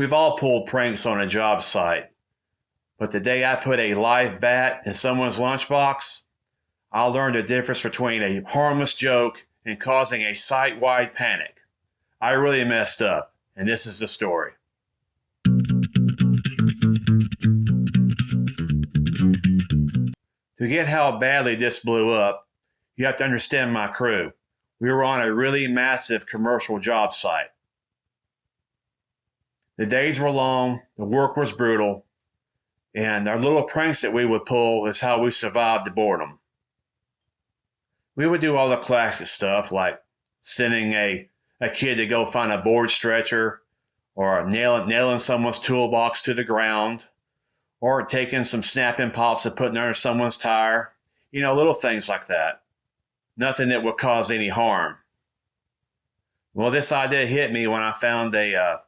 We've all pulled pranks on a job site, but the day I put a live bat in someone's lunchbox, I learned the difference between a harmless joke and causing a site-wide panic. I really messed up, and this is the story. To get how badly this blew up, you have to understand my crew. We were on a really massive commercial job site. The days were long, the work was brutal, and our little pranks that we would pull is how we survived the boredom. We would do all the classic stuff like sending a kid to go find a board stretcher, or nailing someone's toolbox to the ground, or taking some snapping pops and putting under someone's tire. You know, little things like that. Nothing that would cause any harm. Well, this idea hit me when I found a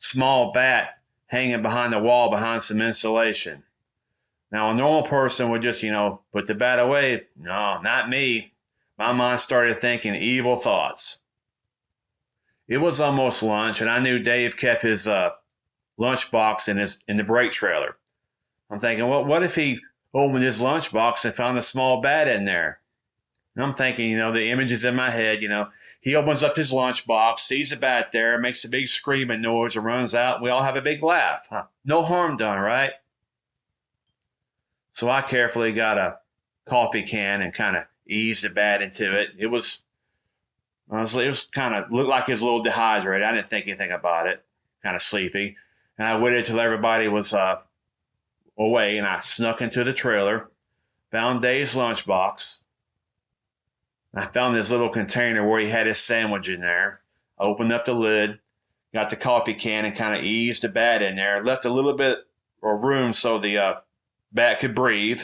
small bat hanging behind the wall behind some insulation. Now, a normal person would just, put the bat away. No, not me. My mind started thinking evil thoughts. It was almost lunch, and I knew Dave kept his lunchbox in the brake trailer. I'm thinking, well, what if he opened his lunchbox and found a small bat in there? And I'm thinking, the image is in my head, He opens up his lunchbox, sees a bat there, makes a big screaming noise, and runs out, and we all have a big laugh. Huh? No harm done, right? So I carefully got a coffee can and kind of eased the bat into it. It was kind of looked like he was a little dehydrated. I didn't think anything about it, kind of sleepy. And I waited till everybody was away, and I snuck into the trailer, found Dave's lunchbox. I found this little container where he had his sandwich in there. I opened up the lid, got the coffee can, and kind of eased the bat in there. Left a little bit of room so the bat could breathe.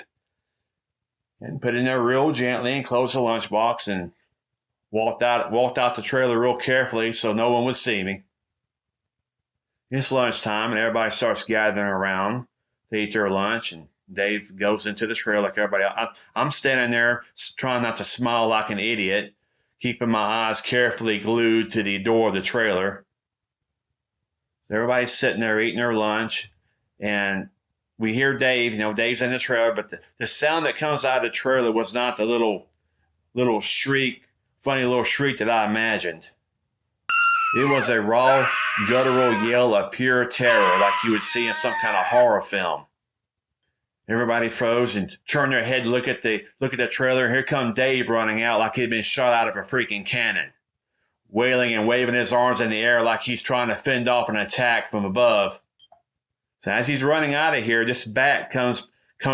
And put it in there real gently and closed the lunchbox and walked out the trailer real carefully so no one would see me. It's lunchtime, and everybody starts gathering around to eat their lunch, and Dave goes into the trailer like everybody else. I'm standing there trying not to smile like an idiot, keeping my eyes carefully glued to the door of the trailer. So everybody's sitting there eating their lunch, and we hear Dave. Dave's in the trailer, but the sound that comes out of the trailer was not the little shriek, funny little shriek that I imagined. It was a raw, guttural yell of pure terror like you would see in some kind of horror film. Everybody froze and turned their head to look at the trailer. Here come Dave running out like he'd been shot out of a freaking cannon, wailing and waving his arms in the air like he's trying to fend off an attack from above. So as he's running out of here, this bat comes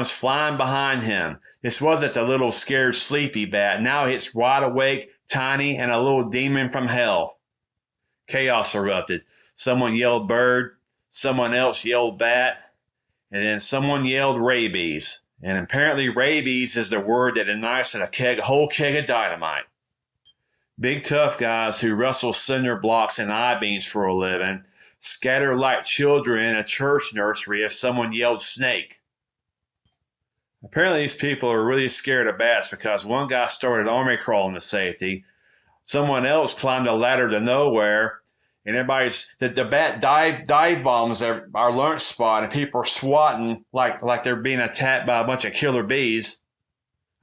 flying behind him. This wasn't the little scared sleepy bat. Now it's wide awake, tiny, and a little demon from hell. Chaos erupted. Someone yelled bird, someone else yelled bat, and then someone yelled rabies. And apparently rabies is the word that ignited a whole keg of dynamite. Big tough guys who wrestle cinder blocks and I-beams for a living scatter like children in a church nursery if someone yelled snake. Apparently these people are really scared of bats because one guy started army crawling to safety. Someone else climbed a ladder to nowhere, and the bat dive bombs our lunch spot, and people are swatting like they're being attacked by a bunch of killer bees.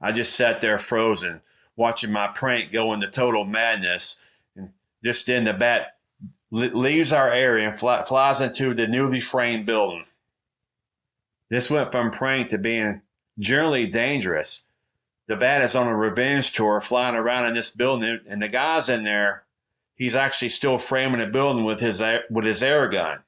I just sat there frozen, watching my prank go into total madness. And just then the bat leaves our area and flies into the newly framed building. This went from prank to being generally dangerous. The bat is on a revenge tour flying around in this building, and the guy's in there. He's actually still framing the building with his air gun.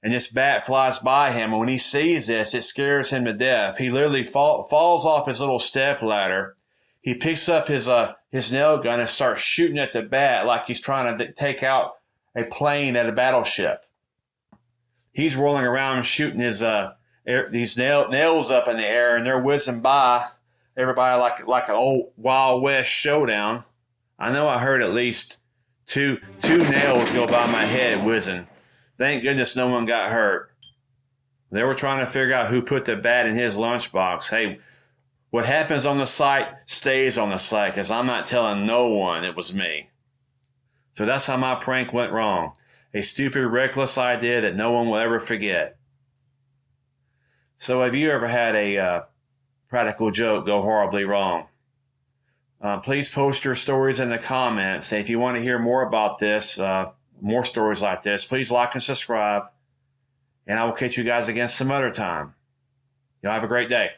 And this bat flies by him, and when he sees this, it scares him to death. He literally falls off his little step ladder. He picks up his nail gun and starts shooting at the bat like he's trying to take out a plane at a battleship. He's rolling around shooting these nails up in the air, and they're whizzing by everybody like an old Wild West showdown. I know I heard at least two nails go by my head whizzing. Thank goodness no one got hurt. They were trying to figure out who put the bat in his lunchbox. Hey, what happens on the site stays on the site, because I'm not telling no one it was me. So that's how my prank went wrong. a stupid, reckless idea that no one will ever forget. So have you ever had a practical joke go horribly wrong? Please post your stories in the comments. If you want to hear more about this, more stories like this, please like and subscribe. And I will catch you guys again some other time. Y'all have a great day.